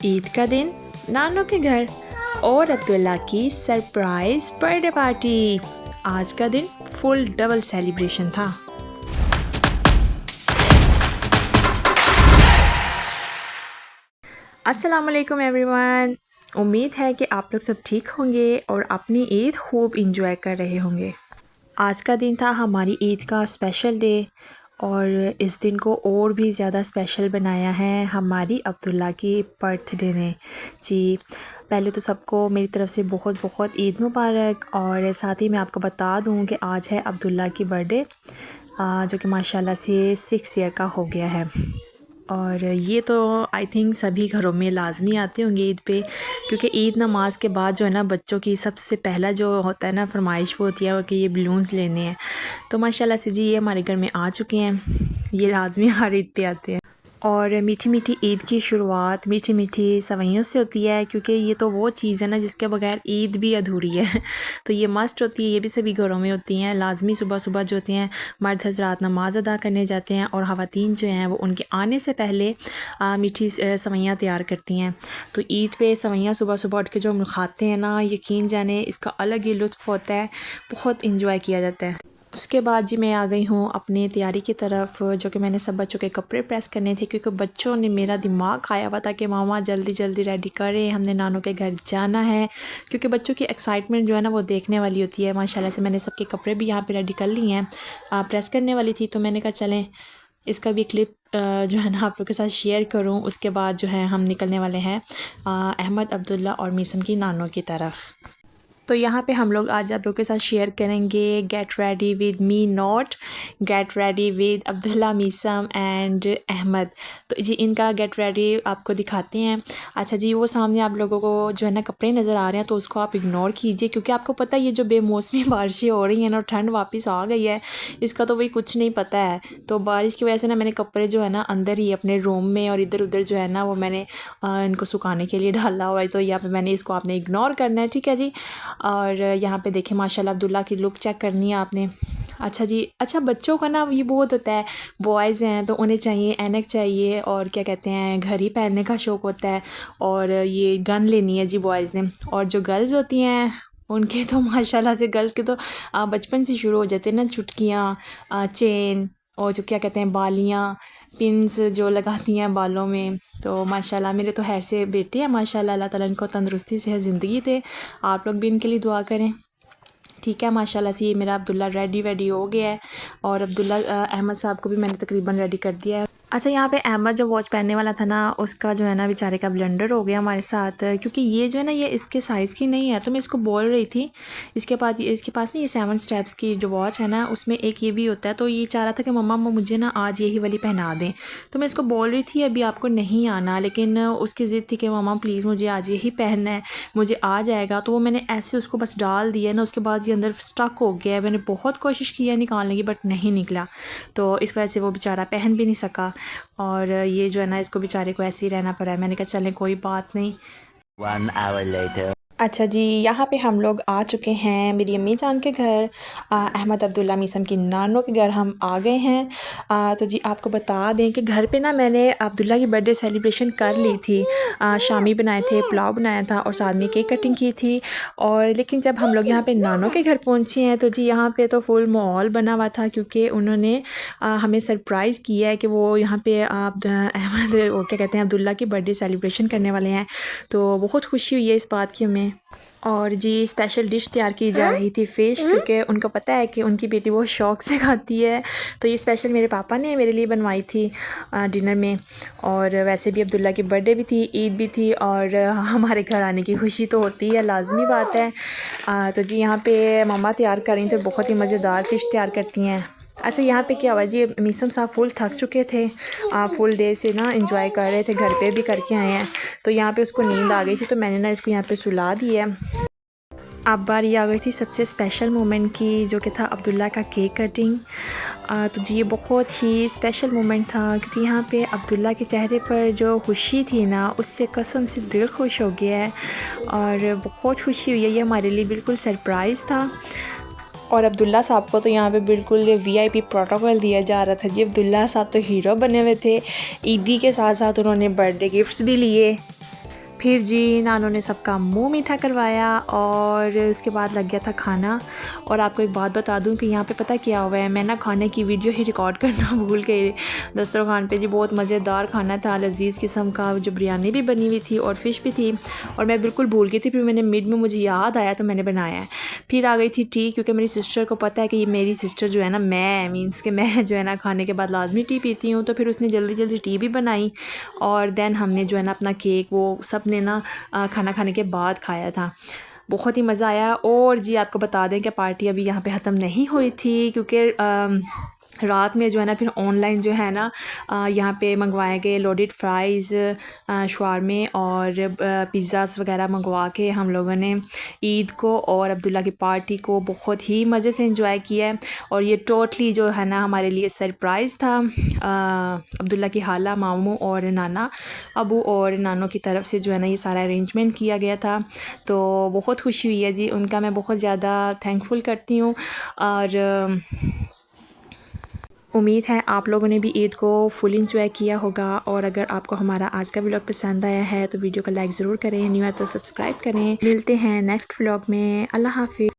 ईद का दिन, नानों के घर और अब्दुल्ला की सरप्राइज बर्थडे पार्टी। आज का दिन फुल डबल सेलिब्रेशन था। अस्सलाम वालेकुम एवरीवन। उम्मीद है कि आप लोग सब ठीक होंगे और अपनी ईद खूब इंजॉय कर रहे होंगे। आज का दिन था हमारी ईद का स्पेशल डे और इस दिन को और भी ज़्यादा स्पेशल बनाया है हमारी अब्दुल्ला की बर्थडे ने। जी, पहले तो सबको मेरी तरफ़ से बहुत बहुत ईद मुबारक। और साथ ही मैं आपको बता दूं कि आज है अब्दुल्ला की बर्थडे जो कि माशाल्लाह से 6 ईयर का हो गया है। और ये तो आई थिंक सभी घरों में लाजमी आते होंगे ईद पे, क्योंकि ईद नमाज के बाद जो है ना बच्चों की सबसे पहला जो होता है ना फरमाइश वो होती है कि ये बलून्स लेने हैं। तो माशाल्लाह से जी ये हमारे घर में आ चुके हैं। ये लाजमी हर ईद पे आते हैं। और मीठी मीठी ईद की शुरुआत मीठी मीठी सवैयों से होती है, क्योंकि ये तो वो चीज़ है ना जिसके बगैर ईद भी अधूरी है। तो ये मस्ट होती है, ये भी सभी घरों में होती हैं लाजमी। सुबह सुबह जो होते हैं मर्द हज़रात नमाज अदा करने जाते हैं और ख़वातीन जो हैं वो उनके आने से पहले मीठी सवैयाँ तैयार करती हैं। तो ईद पे सवैयाँ सुबह सुबह उठ के जो हम खाते हैं ना, यकीन जाने इसका अलग ही लुत्फ़ होता है, बहुत इंजॉय किया जाता है। उसके बाद जी मैं आ गई हूँ अपनी तैयारी की तरफ, जो कि मैंने सब बच्चों के कपड़े प्रेस करने थे, क्योंकि बच्चों ने मेरा दिमाग खाया हुआ था कि मामा जल्दी जल्दी रेडी करें, हमने नानों के घर जाना है। क्योंकि बच्चों की एक्साइटमेंट जो है ना वो देखने वाली होती है। माशाल्लाह से मैंने सबके कपड़े भी यहाँ पे रेडी कर लिए हैं। प्रेस करने वाली थी तो मैंने कहा चलें इसका भी क्लिप जो है ना आप लोग के साथ शेयर करूँ। उसके बाद जो है हम निकलने वाले हैं अहमद, अब्दुल्ला और मीसम की नानों की तरफ। तो यहाँ पे हम लोग आज आप लोगों के साथ शेयर करेंगे get ready with me not, get ready with Abdullah, Meesam and Ahmed. तो जी इनका गेट रेडी आपको दिखाते हैं। अच्छा जी, वो सामने आप लोगों को जो है ना कपड़े नज़र आ रहे हैं तो उसको आप इग्नोर कीजिए, क्योंकि आपको पता है ये जो बेमौसमी बारिशें हो रही हैं ना, ठंड वापस आ गई है, इसका तो वही कुछ नहीं पता है। तो बारिश की वजह से ना मैंने कपड़े जो है ना अंदर ही अपने रूम में और इधर उधर जो है ना वो मैंने इनको सुखाने के लिए डाला हुआ है। तो यहाँ पे मैंने इसको आपने इग्नोर करना है, ठीक है जी। और यहाँ पे देखें माशाल्लाह अब्दुल्ला की लुक चेक करनी है आपने। अच्छा जी, अच्छा बच्चों का ना ये बहुत होता है, बॉयज़ हैं तो उन्हें चाहिए ऐनक चाहिए और क्या कहते हैं घड़ी पहनने का शौक़ होता है, और ये गन लेनी है जी बॉयज़ ने। और जो गर्ल्स होती हैं उनके तो माशाल्लाह से गर्ल्स के तो बचपन से शुरू हो जाते हैं ना, चुटकियाँ, चेन और जो क्या कहते हैं बालियाँ, पिन्स जो लगाती हैं बालों में। तो माशाल्लाह मेरे तो खैर से बेटे हैं माशाल्लाह, अल्लाह ताला इनको तंदुरुस्ती से ज़िंदगी दे। आप लोग भी इनके लिए दुआ करें, ठीक है। माशाल्लाह से ये मेरा अब्दुल्ला रेडी हो गया है और अब्दुल्ला अहमद साहब को भी मैंने तकरीबन रेडी कर दिया है। अच्छा, यहाँ पे अहमद जो वॉच पहनने वाला था ना उसका जो है ना बेचारे का ब्लंडर हो गया हमारे साथ, क्योंकि ये जो है ना ये इसके साइज़ की नहीं है। तो मैं इसको बोल रही थी इसके पास ना ये 7 स्टेप्स की जो वॉच है ना उसमें एक ये भी होता है। तो ये चाह रहा था कि मम्मा मुझे ना आज यही वाली पहना दें। तो मैं इसको बोल रही थी अभी आपको नहीं आना, लेकिन उसकी ज़िद थी कि मम्मा प्लीज़ मुझे आज यही पहनना है, मुझे आ जाएगा। तो वो मैंने ऐसे उसको बस डाल दिया ना, उसके बाद ये अंदर स्टक हो गया है। मैंने बहुत कोशिश की है निकालने की बट नहीं निकला, तो इस वजह से वो बेचारा पहन भी नहीं सका। और ये जो है ना इसको बेचारे को ऐसे ही रहना पड़ा है। मैंने कहा चलें कोई बात नहीं। 1 hour later. अच्छा जी, यहाँ पे हम लोग आ चुके हैं मेरी अम्मी जान के घर, अहमद, अब्दुल्ला, मीसम की नानों के घर हम आ गए हैं। तो जी आपको बता दें कि घर पे ना मैंने अब्दुल्ला की बर्थडे सेलिब्रेशन कर ली थी। शामी बनाए थे, पुलाव बनाया था और साथ में केक कटिंग की थी। और लेकिन जब हम लोग यहाँ पे नानों के घर पहुँचे हैं तो जी यहाँ पे तो फुल माहौल बना हुआ था, क्योंकि उन्होंने हमें सरप्राइज़ किया है कि वो यहाँ पे अहमद वो क्या कहते हैं अब्दुल्ला की बर्थडे सेलिब्रेशन करने वाले हैं। तो बहुत खुशी हुई है इस बात की हमें। और जी स्पेशल डिश तैयार की जा रही थी फ़िश, क्योंकि उनको पता है कि उनकी बेटी बहुत शौक़ से खाती है। तो ये स्पेशल मेरे पापा ने मेरे लिए बनवाई थी डिनर में। और वैसे भी अब्दुल्ला की बर्थडे भी थी, ईद भी थी और हमारे घर आने की खुशी तो होती है, लाजमी बात है। तो जी यहाँ पे मम्मा तैयार कर रही थी, बहुत ही मज़ेदार फ़िश तैयार करती हैं। अच्छा, यहाँ पे क्या हुआ जी, मीसम साहब फुल थक चुके थे, फुल डे से ना एंजॉय कर रहे थे, घर पे भी करके आए हैं। तो यहाँ पे उसको नींद आ गई थी, तो मैंने ना इसको यहाँ पे सुला दिया। अब बारी आ गई थी सबसे स्पेशल मोमेंट की, जो कि था अब्दुल्ला का केक कटिंग। तो जी ये बहुत ही स्पेशल मोमेंट था, क्योंकि यहाँ पे अब्दुल्ला के चेहरे पर जो खुशी थी ना उससे कसम से दिल खुश हो गया है और बहुत खुशी हुई है। ये हमारे लिए बिल्कुल सरप्राइज़ था। और अब्दुल्ला साहब को तो यहाँ पे बिल्कुल VIP प्रोटोकॉल दिया जा रहा था जी। अब्दुल्ला साहब तो हीरो बने हुए थे, ईदी के साथ साथ उन्होंने बर्थडे गिफ्ट्स भी लिए। फिर जी नानों ने सबका मुंह मीठा करवाया और उसके बाद लग गया था खाना। और आपको एक बात बता दूं कि यहाँ पे पता क्या हुआ है, मैं ना खाने की वीडियो ही रिकॉर्ड करना भूल गई दस्तरखान पे जी। बहुत मज़ेदार खाना था, लजीज़ किस्म का, जो बिरयानी भी बनी हुई थी और फ़िश भी थी और मैं बिल्कुल भूल गई थी। फिर मैंने मिड में मुझे याद आया तो मैंने बनाया है। फिर आ गई थी टी, क्योंकि मेरी सिस्टर को पता है कि मेरी सिस्टर जो है ना, मैं मीन्स कि मैं जो है ना खाने के बाद लाजमी टी पीती हूँ, तो फिर उसने जल्दी जल्दी टी भी बनाई और दैन हमने जो है ना अपना केक वो सब ने ना खाना खाने के बाद खाया था। बहुत ही मज़ा आया। और जी आपको बता दें कि पार्टी अभी यहाँ पे ख़त्म नहीं हुई थी, क्योंकि रात में जो है ना फिर ऑनलाइन जो है ना यहाँ पे मंगवाए गए लोडेड फ्राइज़, शवारमे और पिज़्ज़ास वगैरह मंगवा के हम लोगों ने ईद को और अब्दुल्ला की पार्टी को बहुत ही मज़े से एंजॉय किया है। और ये टोटली जो है ना हमारे लिए सरप्राइज़ था। अब्दुल्ला की खाला, मामू और नाना, अबू और नानों की तरफ से जो है ना ये सारा अरेंजमेंट किया गया था। तो बहुत खुशी हुई है जी, उनका मैं बहुत ज़्यादा थैंकफुल करती हूँ। और उम्मीद है आप लोगों ने भी ईद को फुल इंजॉय किया होगा। और अगर आपको हमारा आज का व्लॉग पसंद आया है तो वीडियो को लाइक ज़रूर करें, न्यू है तो सब्सक्राइब करें। मिलते हैं नेक्स्ट व्लॉग में। अल्लाह हाफिज़।